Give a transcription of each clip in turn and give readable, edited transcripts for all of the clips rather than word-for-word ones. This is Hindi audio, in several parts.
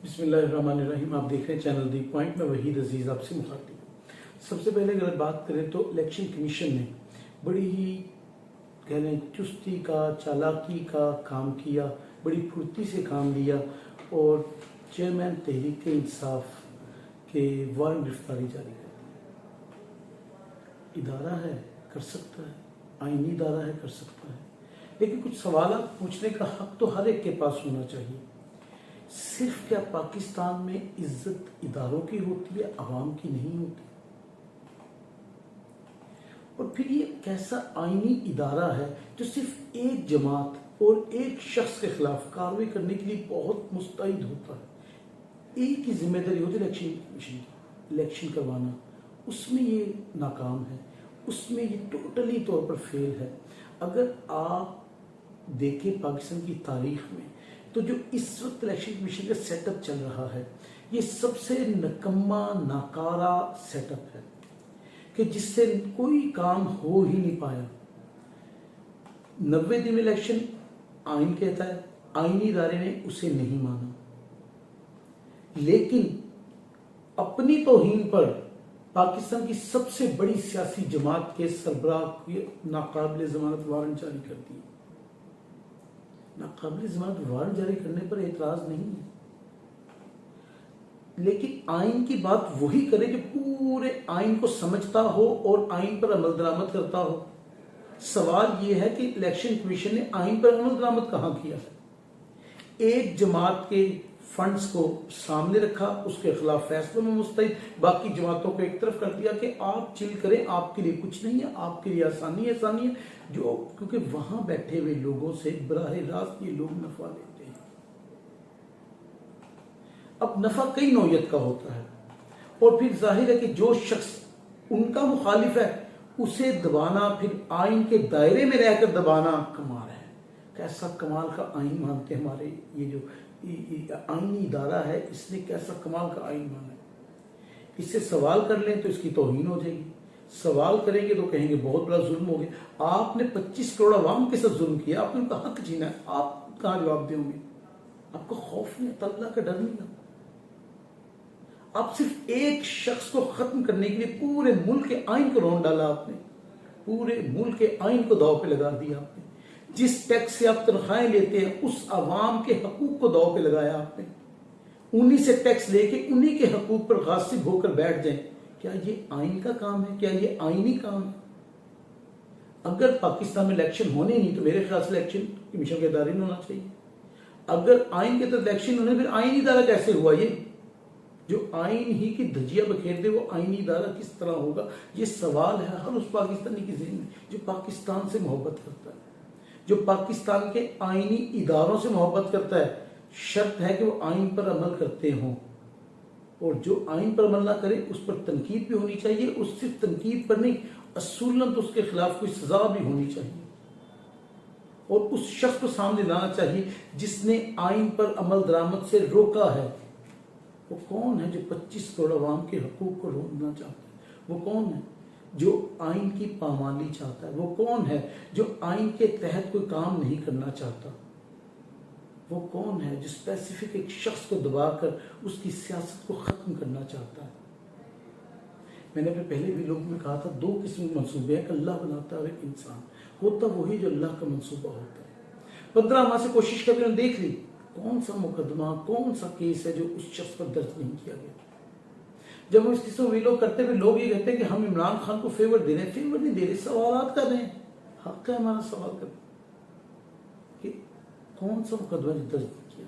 बिस्मिल्लाहिर्रहमानिर्रहीम। आप देख रहे हैं चैनल दी पॉइंट में वहीद अजीज आपसे मुखातिब। सबसे पहले अगर बात करें तो इलेक्शन कमीशन ने बड़ी ही कह लें चुस्ती का चालाकी का काम किया, बड़ी फुर्ती से काम लिया और चेयरमैन तहरीक इंसाफ के वारंट गिरफ्तारी जारी कर दी। इदारा है कर सकता है, आईनी इदारा है कर सकता है, लेकिन कुछ सवाल पूछने का हक तो हर एक के पास होना चाहिए। सिर्फ क्या पाकिस्तान में इज्जत इदारों की होती है, आवाम की नहीं होती? और फिर ये कैसा आईनी इदारा है जो सिर्फ एक जमात और एक शख्स के खिलाफ कार्रवाई करने के लिए बहुत मुस्तैद होता है। एक ही जिम्मेदारी होती है इलेक्शन कमीशन की, इलेक्शन करवाना। उसमें ये नाकाम है, उसमें ये टोटली तौर पर फेल है। अगर आप देखें पाकिस्तान की तारीख में तो जो इस वक्त इलेक्शन कमीशन का सेटअप चल रहा है, ये सबसे नकम्मा नाकारा सेटअप है कि जिससे कोई काम हो ही नहीं पाया। 90 दिन इलेक्शन आइन कहता है, आईनी इदारे ने उसे नहीं माना, लेकिन अपनी तौहीन पर पाकिस्तान की सबसे बड़ी सियासी जमात के सरबराह को नाकाबिल जमानत वारंट जारी कर दिए। नाकाबिल जमानत वारंट जारी करने पर एतराज नहीं है, लेकिन आइन की बात वही करे जो पूरे आइन को समझता हो और आइन पर अमल दरामद करता हो। सवाल यह है कि इलेक्शन कमीशन ने आइन पर अमल दरामद कहां किया है? एक जमात के फंड्स को सामने रखा, उसके खिलाफ फैसलों में मुस्तैद, बाकी जमातों को एक तरफ कर दिया कि आप चिल करें, आपके लिए कुछ नहीं है, आपके लिए आसानी है जो क्योंकि वहां बैठे हुए लोगों से बराह रास्त ये लोग नफा लेते हैं। अब नफा कई नौयत का होता है और फिर जाहिर है कि जो शख्स उनका मुखालिफ है उसे दबाना, फिर आइन के दायरे में रहकर दबाना कमाल है। कैसा कमाल का आइन मानते हमारे ये जो आईनी इदारा है, इसने कैसा कमाल का आइन माना है। इससे सवाल कर लें तो इसकी तौहीन हो जाएगी, सवाल करेंगे तो कहेंगे बहुत बड़ा जुल्म हो गया। आपने 25 करोड़ आवाम के साथ जुल्म किया, आपने उनका हक छीना है, आप कहां जवाब देंगे? आपको खौफ नहीं, अल्लाह का डर नहीं। आप सिर्फ एक शख्स को खत्म करने के लिए पूरे मुल्क के आइन को रौंद डाला आपने, पूरे मुल्क के आइन को दाव पे लगा दिया आपने। जिस टैक्स से आप तनख्वाहें लेते हैं उस आवाम के हकूक को दाव पे लगाया आपने। उन्हीं से टैक्स लेके उन्हीं के हकूक पर गासिब होकर बैठ जाएं। क्या ये आइन का काम है? क्या ये आईनी काम है? अगर पाकिस्तान में इलेक्शन होने नहीं तो मेरे ख्याल से इलेक्शन कमीशन के इदारे होना चाहिए। अगर आइन के तहत इलेक्शन होने फिर आईनी इदारा कैसे हुआ? ये जो आइन ही की धजिया बखेर दे वो आईनी इदारा किस तरह होगा? ये सवाल है हर उस पाकिस्तानी के ज़हन में जो पाकिस्तान से मोहब्बत करता है, जो पाकिस्तान के आईनी इदारों से मोहब्बत करता है। शर्त है कि वो आइन पर अमल करते हों, और जो आइन पर अमल ना करे उस पर तनकीद भी होनी चाहिए। उस सिर्फ तनकीद पर नहीं, असूलन तो उसके खिलाफ कोई सजा भी होनी चाहिए और उस शख्स को सामने लाना चाहिए जिसने आइन पर अमल दरामद से रोका है। वो कौन है जो 25 करोड़ अवाम के हकूक को रोकना चाहता है? वो कौन है जो आइन की पामाली चाहता है? वो कौन है जो आइन के तहत कोई काम नहीं करना चाहता? वो कौन है जो स्पेसिफिक एक शख्स को दबाकर उसकी सियासत को खत्म करना चाहता है? मैंने अपने पहले भी लोगों में कहा था, दो किस्म के मंसूबे हैं, अल्लाह बनाता है, एक इंसान होता, वही जो अल्लाह का मंसूबा होता है। 15 माह से कोशिश करके उन्होंने देख ली कौन सा मुकदमा, कौन सा केस है जो उस शख्स पर दर्ज नहीं किया गया। जब हम इस किस्म में लोग करते हुए लोग ये कहते हैं कि हम इमरान खान को फेवर दे रहे हैं, फेवर नहीं दे रहे, सवाल कर रहे हैं। हक है हमारा सवाल करना कि कौन सा मुकदमा दर्ज नहीं किया,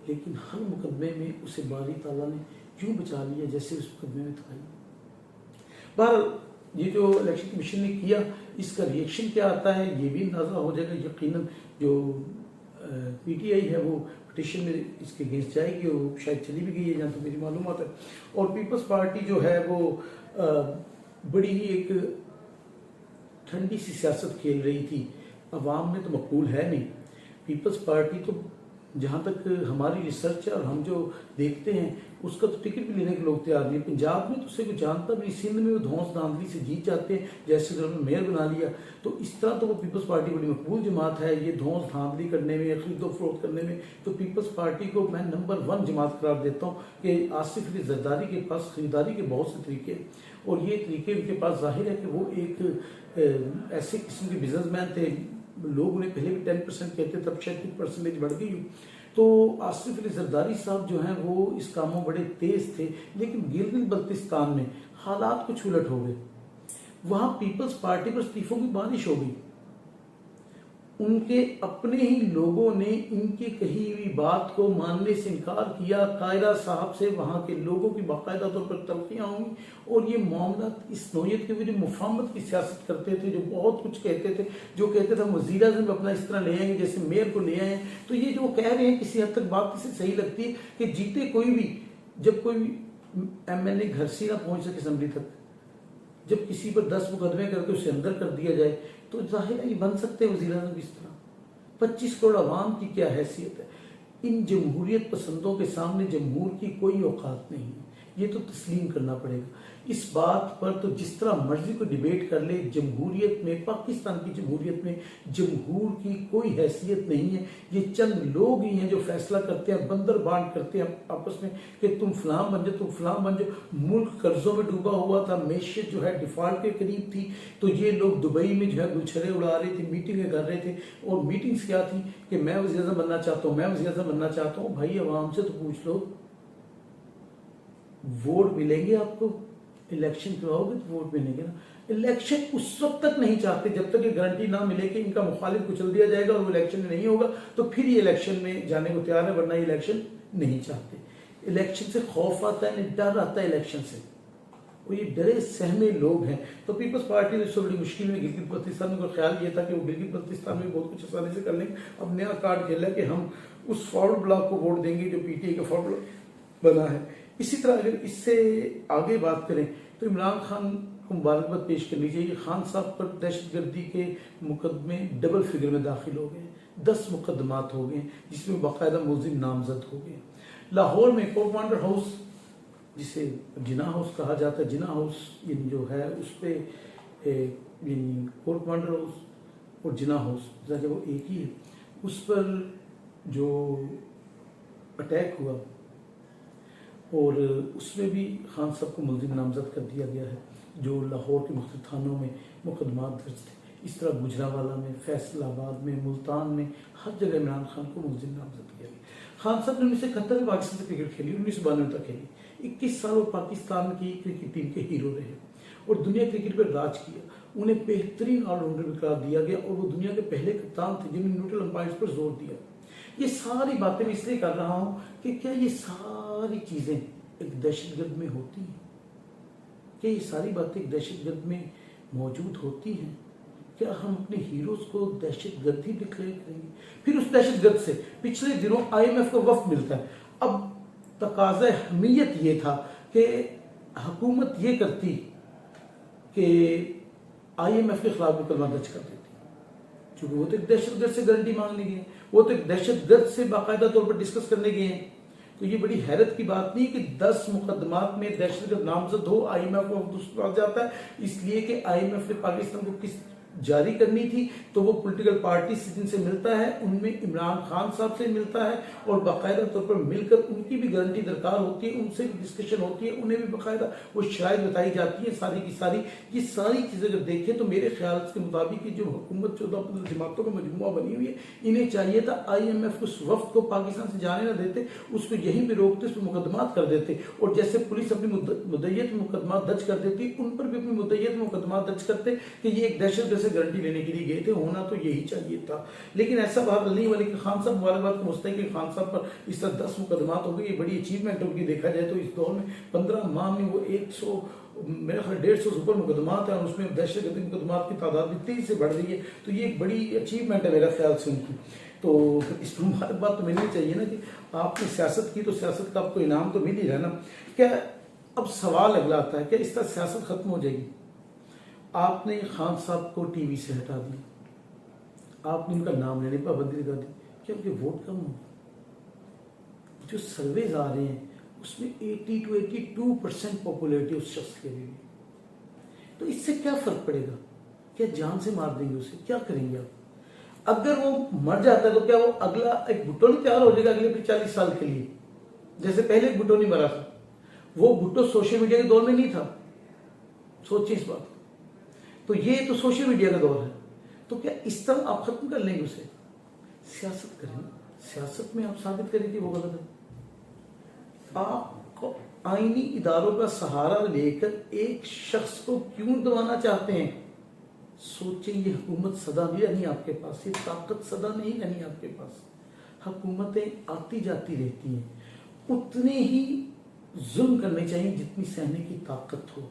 लेकिन हर मुकदमे में उसे बारी ताला ने क्यों बचा लिया जैसे उस मुकदमे में था। बहरहाल ये जो इलेक्शन कमीशन ने किया, इसका रिएक्शन क्या आता है ये भी अंदाजा हो जाएगा। यकीनन जो पीटीआई है वो पिटिशन में इसके अगेंस्ट जाएगी और शायद चली भी गई है जहाँ तो मेरी मालूमात है। और पीपल्स पार्टी जो है वो बड़ी ही एक ठंडी सी सियासत खेल रही थी, अवाम में तो मकबूल है नहीं। पीपल्स पार्टी तो जहाँ तक हमारी रिसर्च है और हम जो देखते हैं उसका तो टिकट भी लेने के लोग तैयार नहीं। पंजाब में तो उसे कोई जानता भी नहीं, सिंध में वो धौंस धांधली से जीत जाते हैं, जैसे अगर उन्होंने मेयर बना लिया तो इस तरह तो वो पीपल्स पार्टी बड़ी मकबूल जमात है। ये धौंस धांधली करने में, खरीदो फरोख्त करने में तो पीपल्स पार्टी को मैं नंबर 1 जमात करार देता हूँ कि आसिफ अली जरदारी के पास खरीदारी के बहुत से तरीके हैं और ये तरीके उनके पास जाहिर है कि वो एक ऐसे किस्म के बिजनेसमैन थे। लोग उन्हें पहले भी 10% कहते तब शायद परसेंटेज बढ़ गई हो। तो आसिफ अली जरदारी साहब जो हैं वो इस काम में बड़े तेज थे, लेकिन गिलगित बल्तिस्तान में हालात कुछ उलट हो गए। वहां पीपल्स पार्टी पर इस्तीफों की बारिश हो गई। उनके अपने ही लोगों ने इनकी कही हुई बात को मानने से इनकार किया। कायरा साहब से वहां के लोगों की बाकायदा तौर पर तलखियां हुई और ये मामला इस नौयत के वजह मुफाहमत की सियासत करते थे, जो बहुत कुछ कहते थे, जो कहते थे वज़ीर आज़म अपना इस तरह ले आएंगे जैसे मेयर को ले आए। तो ये जो कह रहे हैं किसी हद तक बात किसी सही लगती है कि जीते कोई भी, जब कोई MLA घर से ना पहुंच सके असेंबली तक, जब किसी पर 10 मुकदमे करके उसे अंदर कर दिया जाए तो जाहिर है ये बन सकते हैं वज़ीर आज़म इस तरह। 25 करोड़ आवाम की क्या हैसियत है। इन जमहूरियत पसंदों के सामने जमहूर की कोई औकात नहीं है, ये तो तस्लीम करना पड़ेगा। इस बात पर तो जिस तरह मर्जी को डिबेट कर ले, जमहूरियत में, पाकिस्तान की जमहूरियत में जमहूर की कोई हैसियत नहीं है। ये चंद लोग ही हैं जो फैसला करते हैं, बंदर बांट करते हैं आपस में कि तुम फलां बन जाओ, तुम फलां बन जाओ। मुल्क कर्जों में डूबा हुआ था, मैशियत जो है डिफॉल्ट के करीब थी, तो ये लोग दुबई में जो है गुलछरे उड़ा रहे थे, मीटिंगें कर रहे थे। और मीटिंग्स क्या थी कि मैं वज़ीर आज़म बनना चाहता हूँ, मैं वज़ीर आज़म बनना चाहता हूँ। भाई अवाम से तो पूछ लो, वोट मिलेंगे आपको, इलेक्शन करवाओगे तो वोट मिलेंगे ना। इलेक्शन उस वक्त तक नहीं चाहते जब तक ये गारंटी ना मिले कि इनका मुखालिफ कुचल दिया जाएगा और वो इलेक्शन में नहीं होगा, तो फिर ये इलेक्शन में जाने को तैयार है, वरना ये इलेक्शन नहीं चाहते। इलेक्शन से खौफ आता है, डर आता है इलेक्शन से, और ये डरे सहमे लोग हैं। तो पीपल्स पार्टी ने इससे बड़ी मुश्किल में गिलगित बल्तिस्तान में ख्याल ये था कि वो गिलगित बल्तिस्तान में बहुत कुछ आसानी से कर लेंगे। अब नया कार्ड खेला कि हम उस फॉरवर्ड ब्लॉक को वोट देंगे जो PTI का फॉरवर्ड ब्लॉक बना है। इसी तरह अगर इससे आगे बात करें तो इमरान खान को मुबारकबाद पेश करनी चाहिए। खान साहब पर दहशतगर्दी के मुकदमे डबल फिगर में दाखिल हो गए, 10 मुकदमात हो गए जिसमें बाकायदा मुलजिम नामजद हो गए। लाहौर में कोर्ट मांडर हाउस, जिसे जिना हाउस कहा जाता है, जिना हाउस जो है उस पर कोर्ट मांडर हाउस और जिना हाउस वो एक ही है, उस पर जो अटैक हुआ और उसमें भी खान साहब को मुलजिम नामजद कर दिया गया है, जो लाहौर के मुख्तलिफ थानों में मुकदमात दर्ज थे। इस तरह गुजरावाला में, फैसलाबाद में, मुल्तान में, हर जगह इमरान खान को मुलजिम नामजद किया गया। खान साहब ने 1971 में पाकिस्तान से क्रिकेट खेली, 1992 तक खेली। 21 साल वो पाकिस्तान की क्रिकेट टीम के हीरो रहे और दुनिया क्रिकेट पर राज किया। उन्हें बेहतरीन ऑलराउंडर भी करार दिया गया और वो दुनिया के पहले कप्तान थे जिन्होंने न्यूट्रल अंपायर्स पर जोर दिया। ये सारी बातें मैं इसलिए कर रहा हूं कि क्या ये सारी चीजें एक दहशतगर्द में होती हैं? क्या ये सारी बातें एक दहशतगर्द में मौजूद होती हैं? क्या हम अपने हीरोज को दहशतगर्द ही डिक्लेयर करेंगे? फिर उस दहशतगर्द से पिछले दिनों IMF का वफ्द मिलता है। अब तकाज़ा हमीयत ये था कि हुकूमत ये करती कि IMF के खिलाफ मुकदमा दर्ज कर देती, क्योंकि वो तो एक दहशतगर्द से गारंटी मांगने गए, वो तो एक दहशतगर्द से बाकायदा तौर पर डिस्कस करने गए हैं। तो ये बड़ी हैरत की बात नहीं कि 10 मुकदमात में दहशतगर्द नामजद हो, IMF को आ जाता है, इसलिए कि IMF ने पाकिस्तान को किस जारी करनी थी, तो वो पॉलिटिकल पार्टी से जिनसे मिलता है उनमें इमरान खान साहब से मिलता है और बाकायदा तौर पर मिलकर उनकी भी गारंटी दरकार होती है, उनसे भी डिस्कशन होती है, उन्हें भी बाकायदा वो शराइत बताई जाती है सारी की सारी। ये सारी चीजें अगर देखें तो मेरे ख्याल के मुताबिक जो हुकूमत 14 जमातों का मजमुआ बनी हुई है, इन्हें चाहिए था IMF उस वक्त को पाकिस्तान से जाने ना देते, उसको यहीं पर रोकते, उस पर मुकदमात कर देते, और जैसे पुलिस अपनी मुद्दयत में मुकदमा दर्ज कर देती, उन पर भी अपनी मुद्दयत में मुकदमा दर्ज करते कि ये एक दहशत से गारंटी लेने के लिए गए थे। होना तो यही चाहिए था, लेकिन ऐसा बात नहीं हुआ। लेकिन खान साहब मुबारकबाद को मुस्तहिक कि खान साहब पर इस तरह 10 मुकदमात हो गए, ये बड़ी अचीवमेंट होगी। देखा जाए तो इस दौर में 15 माह में वो 100 मेरे ख्याल 150 से ऊपर मुकदमात है और उसमें दहशतगर्दी मुकदमात की तादाद भी तेजी से बढ़ रही है, तो ये एक बड़ी अचीवमेंट है मेरा ख्याल से उनकी। तो इस पर मुबारकबाद तो मिलनी चाहिए ना कि आपने सियासत की तो सियासत का आपको इनाम तो मिल ही रहा है ना। क्या अब सवाल अगला आता है, क्या इस तरह सियासत खत्म हो जाएगी? आपने खान साहब को टीवी से हटा दिया, आपने उनका नाम लेने पर पाबंदी लगा दी, क्या उनके वोट कम हो? जो सर्वेज आ रहे हैं उसमें 80 to 82% पॉपुलैरिटी उस शख्स के लिए। तो इससे क्या फर्क पड़ेगा? क्या जान से मार देंगे उसे? क्या करेंगे आप? अगर वो मर जाता है तो क्या वो अगला एक भुट्टो नहीं तैयार हो जाएगा अगले 40 साल के लिए? जैसे पहले एक भुट्टो नहीं मरा था, वो भुट्टो सोशल मीडिया के दौर में नहीं था। सोचिए इस बात को। तो ये तो सोशल मीडिया का दौर है, तो क्या इस तरह आप खत्म कर लेंगे उसे? सियासत करें, सियासत में आप साबित करें कि वो गलत है। आपको आईनी इदारों का सहारा लेकर एक शख्स को क्यों दबाना चाहते हैं? सोचें, ये हुकूमत सदा नहीं रहनी आपके पास, ये ताकत सदा नहीं रहनी आपके पास। हुकूमतें आती जाती रहती हैं, उतने ही जुल्म करने चाहिए जितनी सहने की ताकत हो।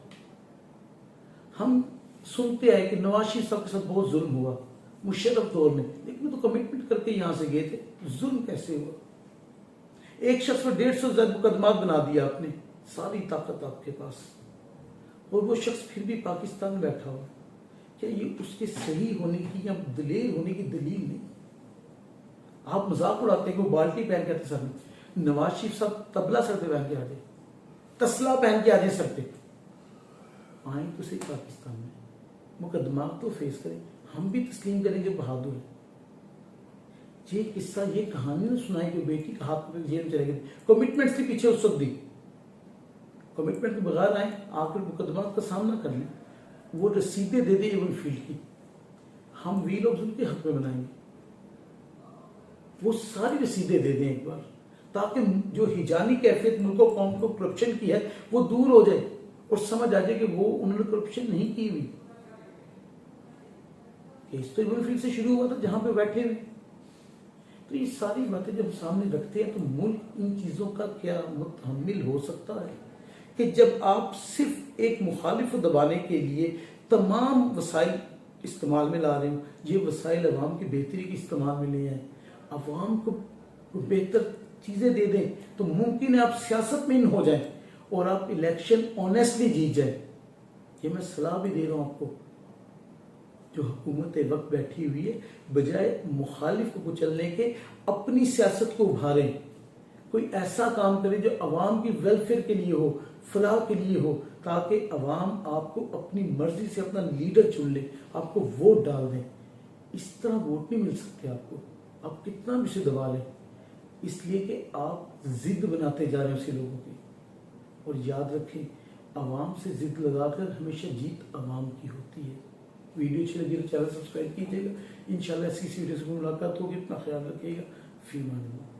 हम सुनते आए कि नवाज शरीफ साहब के साथ बहुत जुल्म हुआ मुशर्रफ दौर में, लेकिन वो तो कमिटमेंट करके यहां से गए थे, जुल्म कैसे हुआ? एक शख्स में 150 से ज्यादा मुकदमा बना दिया आपने, सारी ताकत आपके पास, और वो शख्स फिर भी पाकिस्तान में बैठा हुआ। क्या ये उसके सही होने की या दलेर होने की दलील नहीं? आप मजाक उड़ाते हैं कि वो बाल्टी पहन के आते सर में, नवाज शरीफ साहब तबला सर पे पहन के आ जाए, तसला पहन के आ जाए सर पे, आए तो सही पाकिस्तान में, मुकदमा तो फेस करें, हम भी तस्लीम करेंगे बहादुर है। ये किस्सा, ये कहानी ने सुनाई कि बेटी का हाथ में जेल में चले गए, कमिटमेंट के पीछे उस वक्त दी, कमिटमेंट के बगैर आए, आकर मुकदमा का सामना कर लें, वो रसीदें दे दे एवन फील्ड की, हम वी लोग उनके हक में बनाएंगे, वो सारी रसीदें दे दें एक बार, ताकि जो हिजानी कैफियत मुल्क और कौम को करप्शन की है वो दूर हो जाए और समझ आ जाए कि वो उन्होंने करप्शन नहीं की हुई। केस तो एवन फील्ड से शुरू हुआ था जहां पे बैठे हुए। तो ये सारी बातें जब सामने रखते हैं तो मुल्क इन चीजों का क्या मुतहम्मिल हो सकता है कि जब आप सिर्फ एक मुखालिफ दबाने के लिए तमाम वसाइल इस्तेमाल में ला रहे हो, ये वसाइल अवाम की बेहतरी के इस्तेमाल में ले आए, अवाम को बेहतर चीजें दे दें, तो मुमकिन है आप सियासत में इन हो जाएं और आप इलेक्शन ऑनेस्टली जीत जाए। ये मैं सलाह भी दे रहा हूं आपको, जो हुकूमत वक्त बैठी हुई है, बजाय मुखालिफ को कुचलने के अपनी सियासत को उभारें, कोई ऐसा काम करें जो अवाम की वेलफेयर के लिए हो, फलाह के लिए हो, ताकि अवाम आपको अपनी मर्जी से अपना लीडर चुन ले, आपको वोट डाल दें। इस तरह वोट नहीं मिल सकते आपको, आप कितना भी उसे दबा लें, इसलिए कि आप जिद बनाते जा रहे हैं उसी लोगों की। और याद रखें, अवाम से जिद लगाकर हमेशा जीत अवाम की होती है। वीडियो अच्छी लगी तो चैनल सब्सक्राइब कीजिएगा। इंशाल्लाह ऐसी वीडियो से मुलाकात होगी। अपना ख्याल रखिएगा। फी मान।